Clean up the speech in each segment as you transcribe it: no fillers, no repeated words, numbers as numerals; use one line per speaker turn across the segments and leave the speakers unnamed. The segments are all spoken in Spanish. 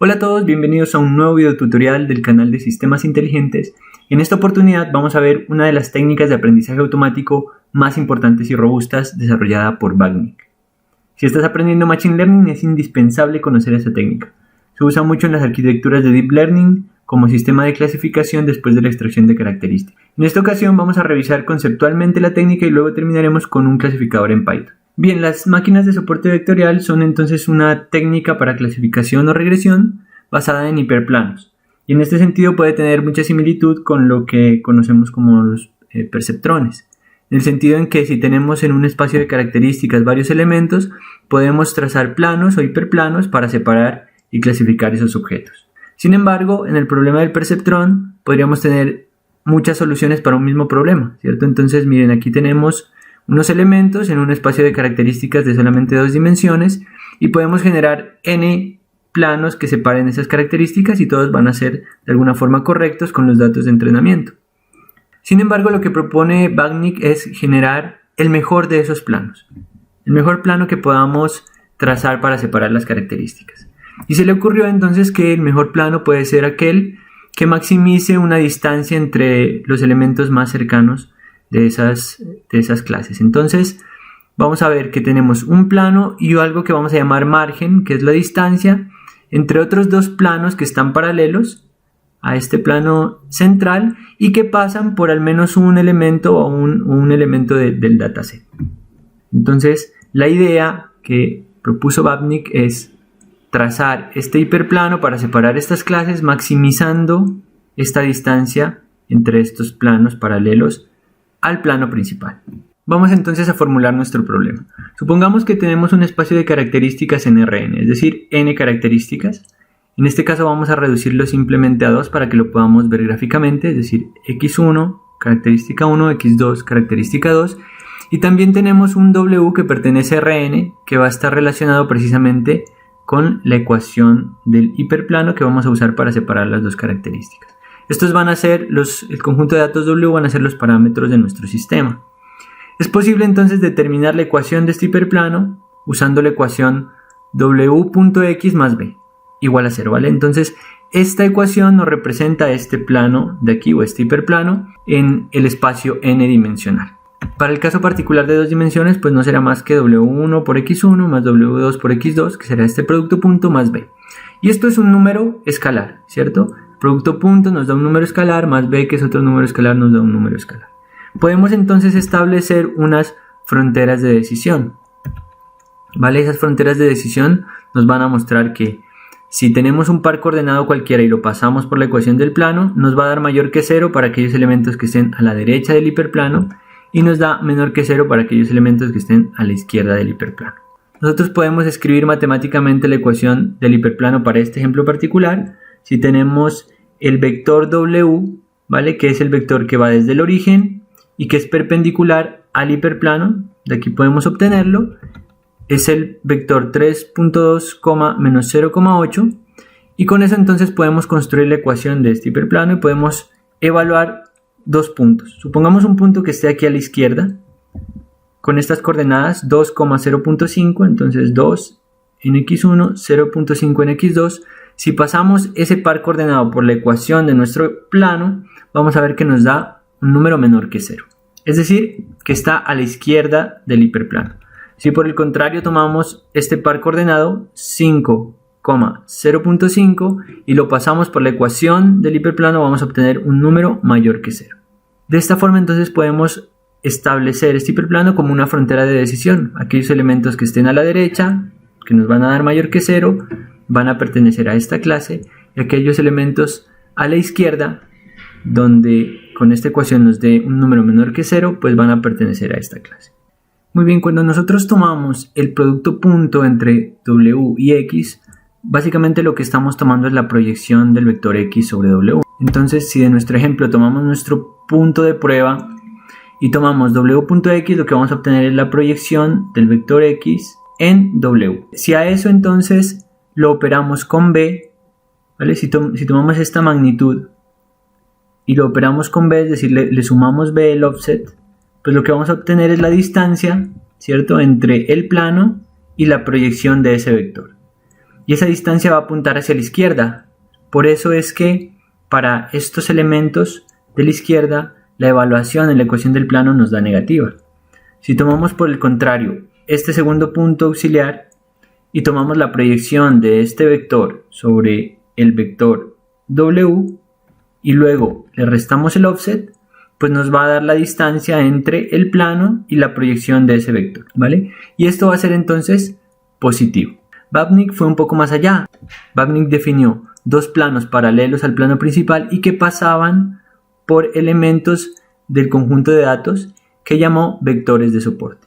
Hola a todos, bienvenidos a un nuevo video tutorial del canal de Sistemas Inteligentes. En esta oportunidad vamos a ver una de las técnicas de aprendizaje automático más importantes y robustas desarrollada por Bagnic. Si estás aprendiendo Machine Learning es indispensable conocer esta técnica. Se usa mucho en las arquitecturas de Deep Learning como sistema de clasificación después de la extracción de características. En esta ocasión vamos a revisar conceptualmente la técnica y luego terminaremos con un clasificador en Python. Bien, las máquinas de soporte vectorial son entonces una técnica para clasificación o regresión basada en hiperplanos. Y en este sentido puede tener mucha similitud con lo que conocemos como los perceptrones. En el sentido en que si tenemos en un espacio de características varios elementos, podemos trazar planos o hiperplanos para separar y clasificar esos objetos. Sin embargo, en el problema del perceptrón podríamos tener muchas soluciones para un mismo problema, ¿cierto? Entonces, miren, aquí tenemos unos elementos en un espacio de características de solamente 2 dimensiones y podemos generar n planos que separen esas características y todos van a ser de alguna forma correctos con los datos de entrenamiento. Sin embargo, lo que propone Bagnic es generar el mejor de esos planos, el mejor plano que podamos trazar para separar las características. Y se le ocurrió entonces que el mejor plano puede ser aquel que maximice una distancia entre los elementos más cercanos de esas clases. Entonces vamos a ver que tenemos un plano y algo que vamos a llamar margen, que es la distancia entre otros dos planos que están paralelos a este plano central y que pasan por al menos un elemento o un elemento del dataset. Entonces la idea que propuso Bagnic es trazar este hiperplano para separar estas clases, maximizando esta distancia entre estos planos paralelos al plano principal. Vamos entonces a formular nuestro problema. Supongamos que tenemos un espacio de características en Rn, es decir, n características. En este caso vamos a reducirlo simplemente a 2 para que lo podamos ver gráficamente, es decir, x1, característica 1, x2, característica 2. Y también tenemos un w que pertenece a Rn, que va a estar relacionado precisamente con la ecuación del hiperplano que vamos a usar para separar las dos características. Estos van a ser el conjunto de datos W van a ser los parámetros de nuestro sistema. Es posible entonces determinar la ecuación de este hiperplano usando la ecuación w.x más b igual a 0, ¿vale? Entonces esta ecuación nos representa este plano de aquí o este hiperplano en el espacio n dimensional. Para el caso particular de 2 dimensiones, pues no será más que w1 por x1 más w2 por x2, que será este producto punto más b. Y esto es un número escalar, ¿cierto? Producto punto nos da un número escalar, más b, que es otro número escalar, nos da un número escalar. Podemos entonces establecer unas fronteras de decisión, ¿vale? Esas fronteras de decisión nos van a mostrar que si tenemos un par coordenado cualquiera y lo pasamos por la ecuación del plano, nos va a dar mayor que 0 para aquellos elementos que estén a la derecha del hiperplano y nos da menor que 0 para aquellos elementos que estén a la izquierda del hiperplano. Nosotros podemos escribir matemáticamente la ecuación del hiperplano para este ejemplo particular. Si tenemos el vector W, ¿vale? Que es el vector que va desde el origen y que es perpendicular al hiperplano, de aquí podemos obtenerlo, es el vector 3.2, menos 0,8, y con eso entonces podemos construir la ecuación de este hiperplano y podemos evaluar dos puntos. Supongamos un punto que esté aquí a la izquierda, con estas coordenadas 2,0.5, entonces 2 en x1, 0.5 en x2. Si pasamos ese par coordenado por la ecuación de nuestro plano, vamos a ver que nos da un número menor que 0. Es decir, que está a la izquierda del hiperplano. Si por el contrario tomamos este par coordenado 5,0.5 y lo pasamos por la ecuación del hiperplano, vamos a obtener un número mayor que 0. De esta forma entonces podemos establecer este hiperplano como una frontera de decisión. Aquellos elementos que estén a la derecha, que nos van a dar mayor que 0, van a pertenecer a esta clase, y aquellos elementos a la izquierda, donde con esta ecuación nos dé un número menor que 0, pues van a pertenecer a esta clase. Muy bien, cuando nosotros tomamos el producto punto entre W y X, básicamente lo que estamos tomando es la proyección del vector X sobre W. Entonces, si de nuestro ejemplo tomamos nuestro punto de prueba y tomamos W.X, lo que vamos a obtener es la proyección del vector X en W. Si a eso entonces lo operamos con B, ¿vale? Si tomamos esta magnitud y lo operamos con B, es decir, le sumamos B el offset, pues lo que vamos a obtener es la distancia, ¿cierto?, entre el plano y la proyección de ese vector. y esa distancia va a apuntar hacia la izquierda. Por eso es que para estos elementos de la izquierda la evaluación en la ecuación del plano nos da negativa. Si tomamos por el contrario este segundo punto auxiliar y tomamos la proyección de este vector sobre el vector W y luego le restamos el offset, pues nos va a dar la distancia entre el plano y la proyección de ese vector, ¿vale? Y esto va a ser entonces positivo. Babnik fue un poco más allá. Babnik definió dos planos paralelos al plano principal y que pasaban por elementos del conjunto de datos que llamó vectores de soporte.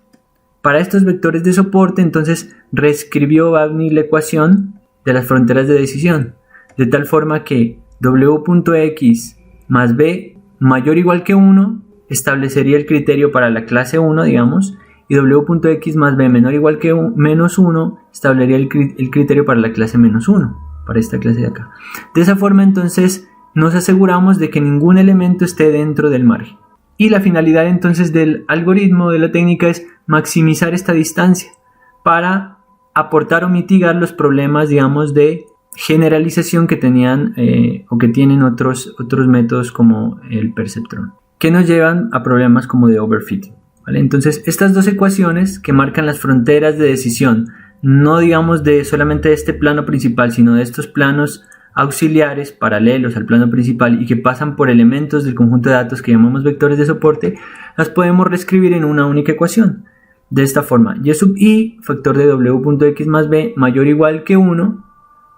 Para estos vectores de soporte, entonces reescribió Babnik la ecuación de las fronteras de decisión, de tal forma que w.x más b mayor o igual que 1 establecería el criterio para la clase 1, digamos, y w.x más b menor o igual que menos 1 establecería el criterio para la clase menos 1, para esta clase de acá. De esa forma, entonces, nos aseguramos de que ningún elemento esté dentro del margen. Y la finalidad entonces del algoritmo, de la técnica, es maximizar esta distancia para aportar o mitigar los problemas, digamos, de generalización que tenían o que tienen otros métodos como el perceptrón, que nos llevan a problemas como de overfitting, ¿vale? Entonces, estas dos ecuaciones que marcan las fronteras de decisión, no digamos de solamente de este plano principal, sino de estos planos auxiliares paralelos al plano principal y que pasan por elementos del conjunto de datos que llamamos vectores de soporte, las podemos reescribir en una única ecuación. De esta forma, y sub i, factor de w.x más b mayor o igual que 1,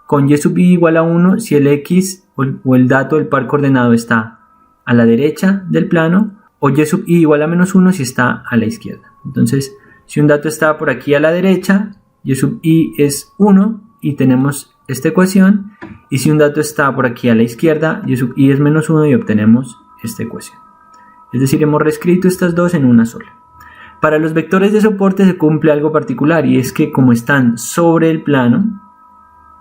con y sub i igual a 1 si el x o el dato del par coordenado está a la derecha del plano, o y sub i igual a menos 1 si está a la izquierda. Entonces, si un dato está por aquí a la derecha, y sub i es 1 y tenemos esta ecuación, y si un dato está por aquí a la izquierda, y sub i es menos 1 y obtenemos esta ecuación. Es decir, hemos reescrito estas dos en una sola. Para los vectores de soporte se cumple algo particular, y es que como están sobre el plano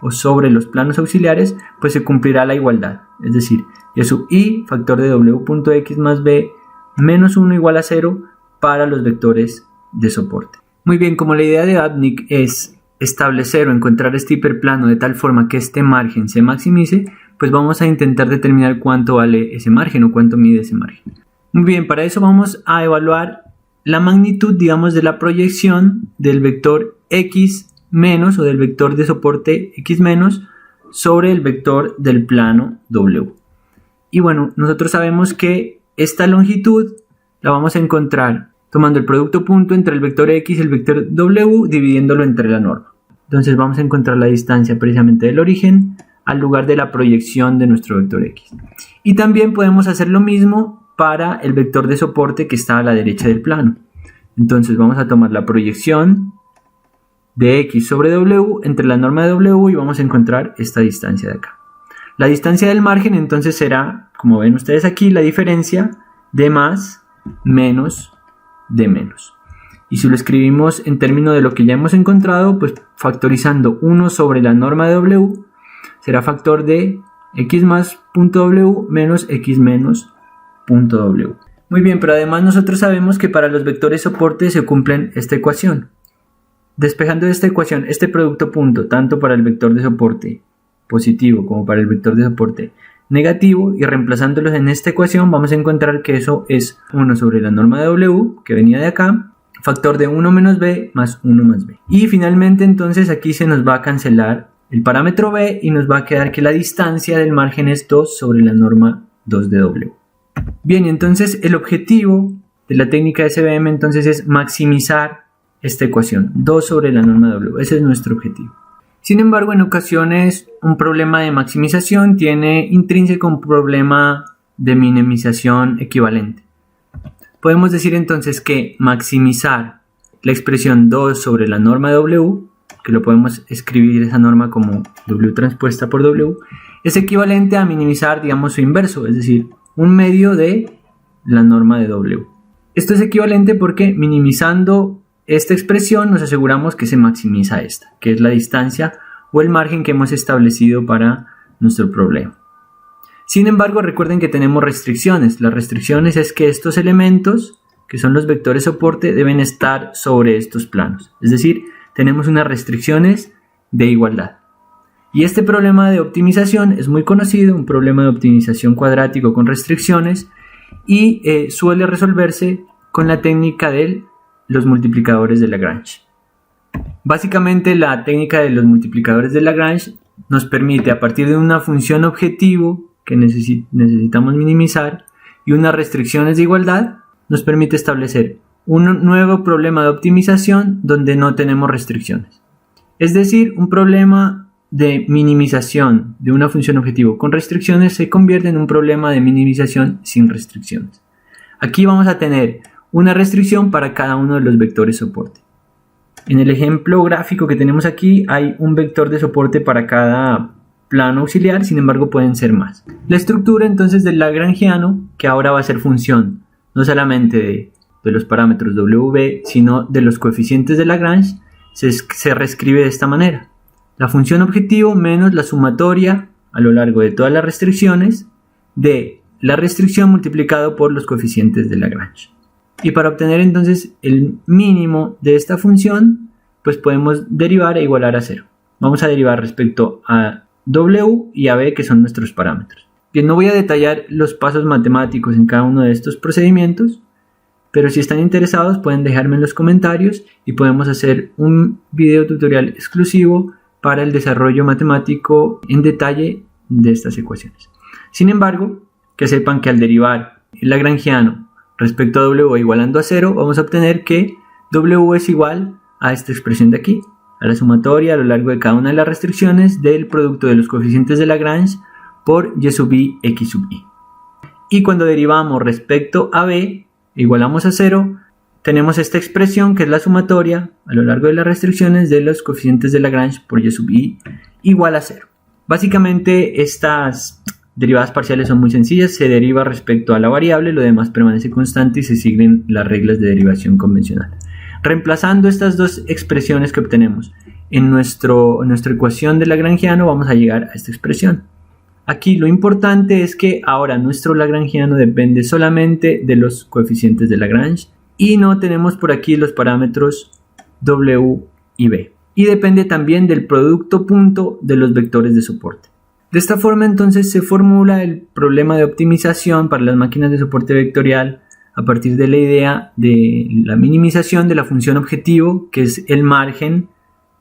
o sobre los planos auxiliares, pues se cumplirá la igualdad. Es decir, y sub i, factor de w.x más b, menos 1 igual a 0 para los vectores de soporte. Muy bien, como la idea de Babnik es establecer o encontrar este hiperplano de tal forma que este margen se maximice, pues vamos a intentar determinar cuánto vale ese margen o cuánto mide ese margen. Muy bien, para eso vamos a evaluar la magnitud, digamos, de la proyección del vector x menos o del vector de soporte x menos sobre el vector del plano w. Y bueno, nosotros sabemos que esta longitud la vamos a encontrar tomando el producto punto entre el vector x y el vector w, dividiéndolo entre la norma. Entonces vamos a encontrar la distancia precisamente del origen al lugar de la proyección de nuestro vector x. Y también podemos hacer lo mismo para el vector de soporte que está a la derecha del plano. Entonces vamos a tomar la proyección de x sobre w entre la norma de w y vamos a encontrar esta distancia de acá. La distancia del margen entonces será, como ven ustedes aquí, la diferencia de más menos de menos. Y si lo escribimos en términos de lo que ya hemos encontrado, pues factorizando 1 sobre la norma de w será factor de x más punto w menos x menos punto w. Muy bien, pero además nosotros sabemos que para los vectores soporte se cumplen esta ecuación. Despejando de esta ecuación este producto punto, tanto para el vector de soporte positivo como para el vector de soporte negativo, y reemplazándolos en esta ecuación vamos a encontrar que eso es 1 sobre la norma de w, que venía de acá, factor de 1 menos b más 1 más b. Y finalmente entonces aquí se nos va a cancelar el parámetro b y nos va a quedar que la distancia del margen es 2 sobre la norma 2 de w. Bien, entonces el objetivo de la técnica SVM entonces es maximizar esta ecuación, 2 sobre la norma de w. Ese es nuestro objetivo. Sin embargo, en ocasiones un problema de maximización tiene intrínseco un problema de minimización equivalente. Podemos decir entonces que maximizar la expresión 2 sobre la norma de w, que lo podemos escribir esa norma como w transpuesta por w, es equivalente a minimizar, digamos, su inverso, es decir, un medio de la norma de w. Esto es equivalente porque minimizando esta expresión nos aseguramos que se maximiza esta, que es la distancia o el margen que hemos establecido para nuestro problema. Sin embargo, recuerden que tenemos restricciones. Las restricciones es que estos elementos, que son los vectores soporte, deben estar sobre estos planos. Es decir, tenemos unas restricciones de igualdad. Y este problema de optimización es muy conocido, un problema de optimización cuadrático con restricciones, y suele resolverse con la técnica de los multiplicadores de Lagrange. Básicamente la técnica de los multiplicadores de Lagrange nos permite, a partir de una función objetivo que necesitamos minimizar y unas restricciones de igualdad, nos permite establecer un nuevo problema de optimización donde no tenemos restricciones. Es decir, un problema de minimización de una función objetivo con restricciones se convierte en un problema de minimización sin restricciones. Aquí vamos a tener una restricción para cada uno de los vectores soporte. En el ejemplo gráfico que tenemos aquí hay un vector de soporte para cada plano auxiliar, sin embargo pueden ser más. La estructura entonces del lagrangiano, que ahora va a ser función no solamente de los parámetros W, sino de los coeficientes de Lagrange, se reescribe de esta manera. La función objetivo menos la sumatoria a lo largo de todas las restricciones de la restricción multiplicado por los coeficientes de Lagrange. Y para obtener entonces el mínimo de esta función, pues podemos derivar e igualar a 0. Vamos a derivar respecto a W y a B, que son nuestros parámetros. Bien, no voy a detallar los pasos matemáticos en cada uno de estos procedimientos, pero si están interesados pueden dejarme en los comentarios y podemos hacer un video tutorial exclusivo para el desarrollo matemático en detalle de estas ecuaciones. Sin embargo, que sepan que al derivar el lagrangiano respecto a W igualando a 0, vamos a obtener que W es igual a esta expresión de aquí, a la sumatoria a lo largo de cada una de las restricciones del producto de los coeficientes de Lagrange por y sub i x sub i. Y cuando derivamos respecto a B, igualamos a 0, tenemos esta expresión que es la sumatoria a lo largo de las restricciones de los coeficientes de Lagrange por y sub i igual a 0. Básicamente estas derivadas parciales son muy sencillas, se deriva respecto a la variable, lo demás permanece constante y se siguen las reglas de derivación convencional. Reemplazando estas dos expresiones que obtenemos en nuestra ecuación de lagrangiano, vamos a llegar a esta expresión. Aquí lo importante es que ahora nuestro lagrangiano depende solamente de los coeficientes de Lagrange y no tenemos por aquí los parámetros W y B. Y depende también del producto punto de los vectores de soporte. De esta forma entonces se formula el problema de optimización para las máquinas de soporte vectorial a partir de la idea de la minimización de la función objetivo, que es el margen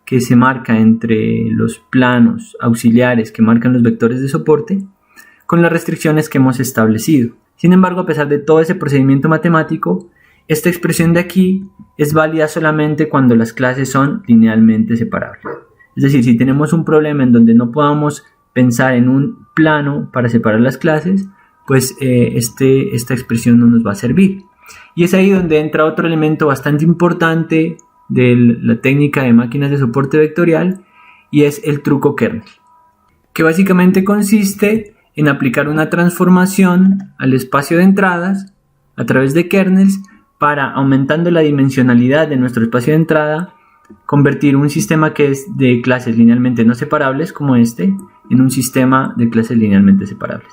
que se marca entre los planos auxiliares que marcan los vectores de soporte, con las restricciones que hemos establecido. Sin embargo, a pesar de todo ese procedimiento matemático, esta expresión de aquí es válida solamente cuando las clases son linealmente separables. Es decir, si tenemos un problema en donde no podamos pensar en un plano para separar las clases, pues esta expresión no nos va a servir. Y es ahí donde entra otro elemento bastante importante de la técnica de máquinas de soporte vectorial, y es el truco kernel, que básicamente consiste en aplicar una transformación al espacio de entradas a través de kernels para, aumentando la dimensionalidad de nuestro espacio de entrada, convertir un sistema que es de clases linealmente no separables como este en un sistema de clases linealmente separables.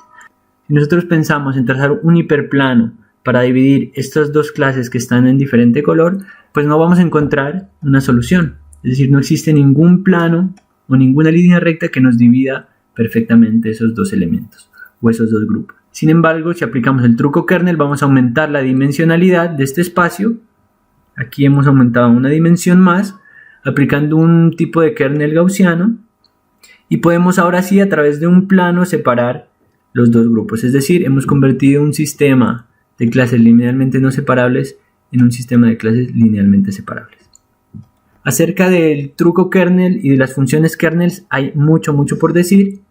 Si nosotros pensamos en trazar un hiperplano para dividir estas dos clases que están en diferente color, pues no vamos a encontrar una solución. Es decir, no existe ningún plano o ninguna línea recta que nos divida perfectamente esos dos elementos o esos dos grupos. Sin embargo, si aplicamos el truco kernel, vamos a aumentar la dimensionalidad de este espacio. Aquí hemos aumentado una dimensión más, aplicando un tipo de kernel gaussiano, y podemos ahora sí a través de un plano separar los dos grupos. Es decir, hemos convertido un sistema de clases linealmente no separables en un sistema de clases linealmente separables. Acerca del truco kernel y de las funciones kernels hay mucho por decir.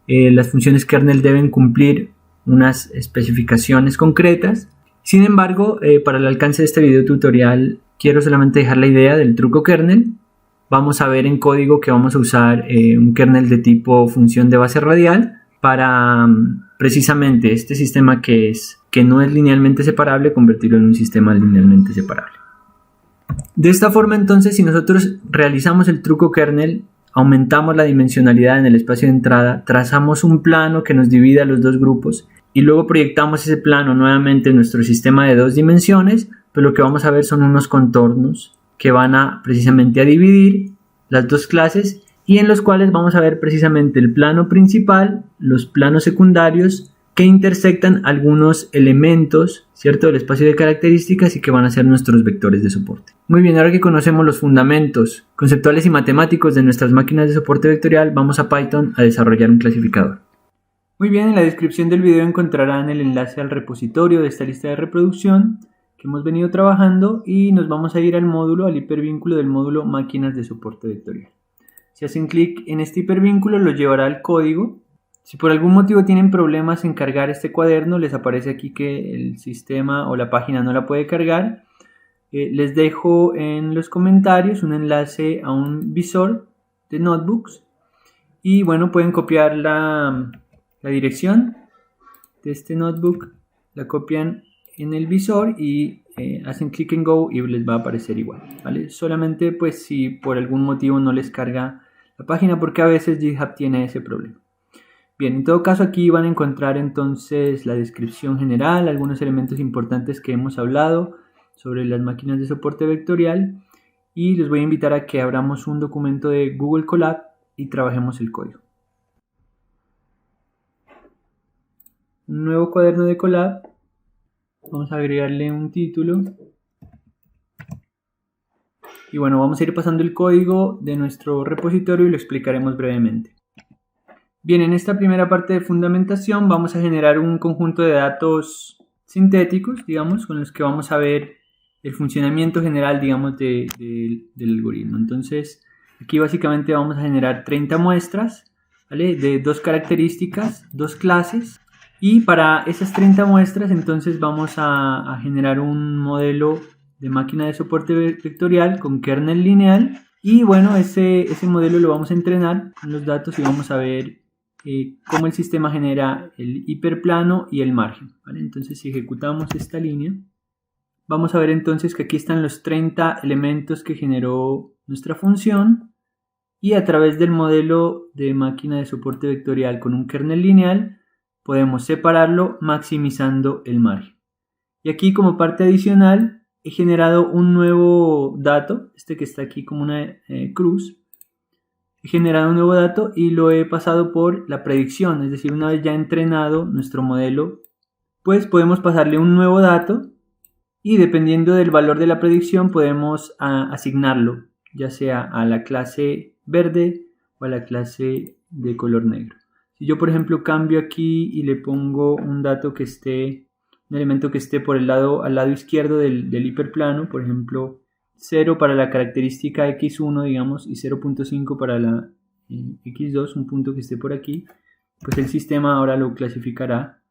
Las funciones kernel deben cumplir unas especificaciones concretas. Sin embargo, para el alcance de este video tutorial quiero solamente dejar la idea del truco kernel. Vamos a ver en código que vamos a usar un kernel de tipo función de base radial para precisamente este sistema que no es linealmente separable, convertirlo en un sistema linealmente separable. De esta forma entonces, si nosotros realizamos el truco kernel, aumentamos la dimensionalidad en el espacio de entrada, trazamos un plano que nos divida los dos grupos y luego proyectamos ese plano nuevamente en nuestro sistema de dos dimensiones, pues lo que vamos a ver son unos contornos que van a precisamente a dividir las dos clases y en los cuales vamos a ver precisamente el plano principal, los planos secundarios que intersectan algunos elementos, ¿cierto?, del espacio de características y que van a ser nuestros vectores de soporte. Muy bien, ahora que conocemos los fundamentos conceptuales y matemáticos de nuestras máquinas de soporte vectorial, vamos a Python a desarrollar un clasificador. Muy bien, en la descripción del video encontrarán el enlace al repositorio de esta lista de reproducción que hemos venido trabajando y nos vamos a ir al módulo, al hipervínculo del módulo máquinas de soporte vectorial. Si hacen clic en este hipervínculo, los llevará al código. Si por algún motivo tienen problemas en cargar este cuaderno, les aparece aquí que el sistema o la página no la puede cargar. Les dejo en los comentarios un enlace a un visor de notebooks y bueno, pueden copiar la dirección de este notebook, la copian en el visor y hacen clic en Go y les va a aparecer igual, ¿vale? Solamente pues si por algún motivo no les carga la página, porque a veces GitHub tiene ese problema. Bien, en todo caso aquí van a encontrar entonces la descripción general, algunos elementos importantes que hemos hablado sobre las máquinas de soporte vectorial y les voy a invitar a que abramos un documento de Google Colab y trabajemos el código. Un nuevo cuaderno de Colab, vamos a agregarle un título y bueno, vamos a ir pasando el código de nuestro repositorio y lo explicaremos brevemente. Bien, en esta primera parte de fundamentación vamos a generar un conjunto de datos sintéticos, digamos, con los que vamos a ver el funcionamiento general, digamos, del algoritmo. Entonces, aquí básicamente vamos a generar 30 muestras, ¿vale?, de dos características, dos clases. Y para esas 30 muestras, entonces vamos a generar un modelo de máquina de soporte vectorial con kernel lineal. Y bueno, ese modelo lo vamos a entrenar con los datos y vamos a ver cómo el sistema genera el hiperplano y el margen, ¿vale? Entonces si ejecutamos esta línea, vamos a ver entonces que aquí están los 30 elementos que generó nuestra función y a través del modelo de máquina de soporte vectorial con un kernel lineal podemos separarlo maximizando el margen. Y aquí como parte adicional he generado un nuevo dato, este que está aquí como una cruz. He generado un nuevo dato y lo he pasado por la predicción, es decir, una vez ya entrenado nuestro modelo, pues podemos pasarle un nuevo dato y dependiendo del valor de la predicción podemos asignarlo, ya sea a la clase verde o a la clase de color negro. Si yo por ejemplo cambio aquí y le pongo un dato que esté, un elemento que esté por al lado izquierdo del hiperplano, por ejemplo 0 para la característica x1, digamos, y 0.5 para la x2, un punto que esté por aquí, pues el sistema ahora lo clasificará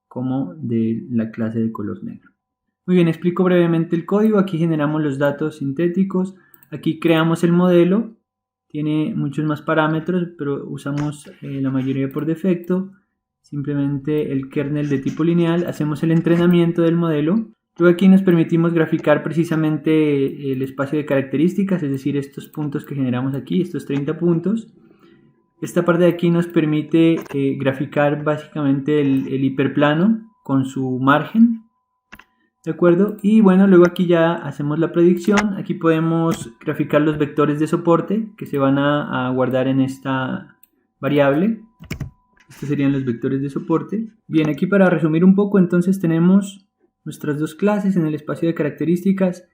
como de la clase de color negro. Muy bien, explico brevemente el código. Aquí generamos los datos sintéticos, aquí creamos el modelo, tiene muchos más parámetros, pero usamos la mayoría por defecto, simplemente el kernel de tipo lineal, hacemos el entrenamiento del modelo. Luego aquí nos permitimos graficar precisamente el espacio de características, es decir, estos puntos que generamos aquí, estos 30 puntos. Esta parte de aquí nos permite graficar básicamente el hiperplano con su margen, ¿de acuerdo? Y bueno, luego aquí ya hacemos la predicción. Aquí podemos graficar los vectores de soporte que se van a guardar en esta variable. Estos serían los vectores de soporte. Bien, aquí para resumir un poco, entonces tenemos nuestras dos clases en el espacio de características,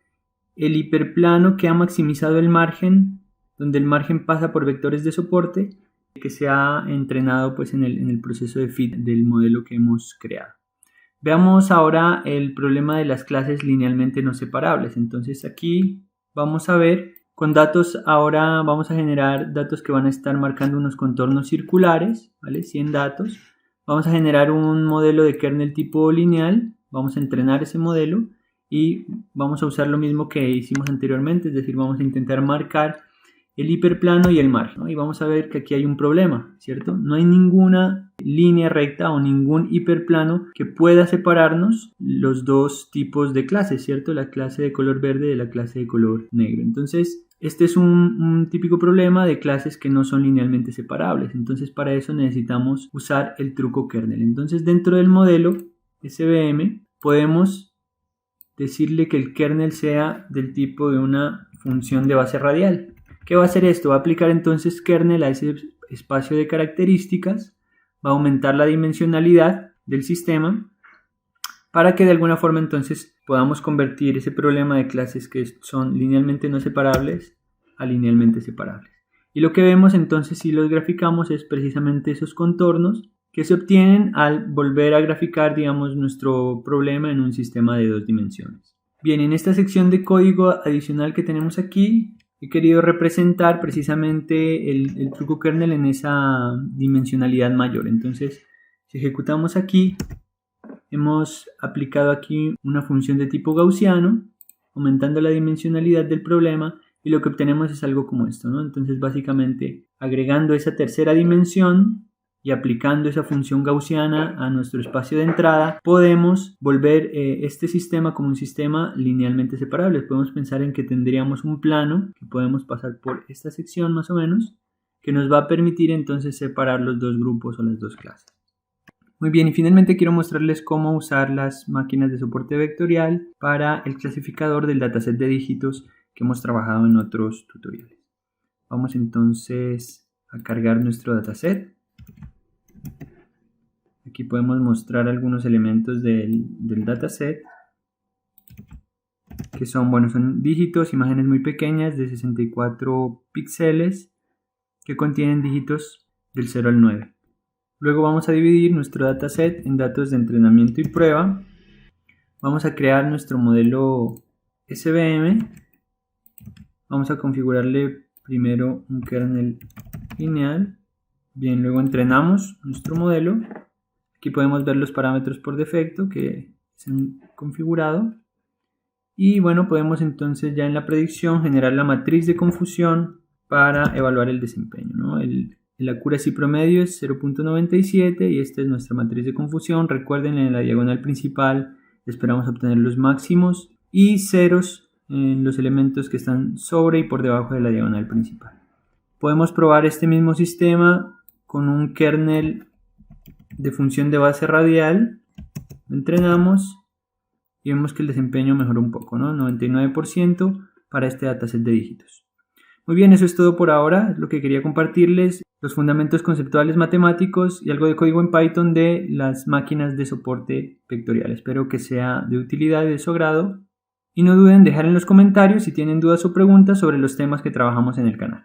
el hiperplano que ha maximizado el margen, donde el margen pasa por vectores de soporte, que se ha entrenado pues en el proceso de fit del modelo que hemos creado. Veamos ahora el problema de las clases linealmente no separables. Entonces aquí vamos a ver con datos, ahora vamos a generar datos que van a estar marcando unos contornos circulares, ¿vale? 100 datos. Vamos a generar un modelo de kernel tipo lineal. Vamos a entrenar ese modelo y vamos a usar lo mismo que hicimos anteriormente, es decir, vamos a intentar marcar el hiperplano y el margen, ¿no? Y vamos a ver que aquí hay un problema, ¿cierto? No hay ninguna línea recta o ningún hiperplano que pueda separarnos los dos tipos de clases, ¿cierto? La clase de color verde de la clase de color negro. Entonces, este es un típico problema de clases que no son linealmente separables. Entonces, para eso necesitamos usar el truco kernel. Entonces, dentro del modelo SVM podemos decirle que el kernel sea del tipo de una función de base radial. ¿Qué va a hacer esto? Va a aplicar entonces kernel a ese espacio de características, va a aumentar la dimensionalidad del sistema para que de alguna forma entonces podamos convertir ese problema de clases que son linealmente no separables a linealmente separables. Y lo que vemos entonces si los graficamos es precisamente esos contornos que se obtienen al volver a graficar, digamos, nuestro problema en un sistema de 2 dimensiones. Bien, en esta sección de código adicional que tenemos aquí, he querido representar precisamente el truco kernel en esa dimensionalidad mayor. Entonces, si ejecutamos aquí, hemos aplicado aquí una función de tipo gaussiano, aumentando la dimensionalidad del problema, y lo que obtenemos es algo como esto, ¿no? Entonces, básicamente, agregando esa tercera dimensión y aplicando esa función gaussiana a nuestro espacio de entrada, podemos volver este sistema como un sistema linealmente separable. Podemos pensar en que tendríamos un plano que podemos pasar por esta sección más o menos, que nos va a permitir entonces separar los dos grupos o las dos clases. Muy bien, y finalmente quiero mostrarles cómo usar las máquinas de soporte vectorial para el clasificador del dataset de dígitos que hemos trabajado en otros tutoriales. Vamos entonces a cargar nuestro dataset. Aquí podemos mostrar algunos elementos del dataset que son dígitos, imágenes muy pequeñas de 64 píxeles que contienen dígitos del 0 al 9. Luego vamos a dividir nuestro dataset en datos de entrenamiento y prueba. Vamos a crear nuestro modelo SVM. Vamos a configurarle primero un kernel lineal. Bien, luego entrenamos nuestro modelo. Aquí podemos ver los parámetros por defecto que se han configurado. Y bueno, podemos entonces ya en la predicción generar la matriz de confusión para evaluar el desempeño, ¿no? El accuracy promedio es 0.97 y esta es nuestra matriz de confusión. Recuerden, en la diagonal principal esperamos obtener los máximos y ceros en los elementos que están sobre y por debajo de la diagonal principal. Podemos probar este mismo sistema con un kernel de función de base radial. Lo entrenamos y vemos que el desempeño mejoró un poco, ¿no? 99% para este dataset de dígitos. Muy bien, eso es todo por ahora. Es lo que quería compartirles, los fundamentos conceptuales matemáticos y algo de código en Python de las máquinas de soporte vectorial. Espero que sea de utilidad y de su agrado. Y no duden en dejar en los comentarios si tienen dudas o preguntas sobre los temas que trabajamos en el canal.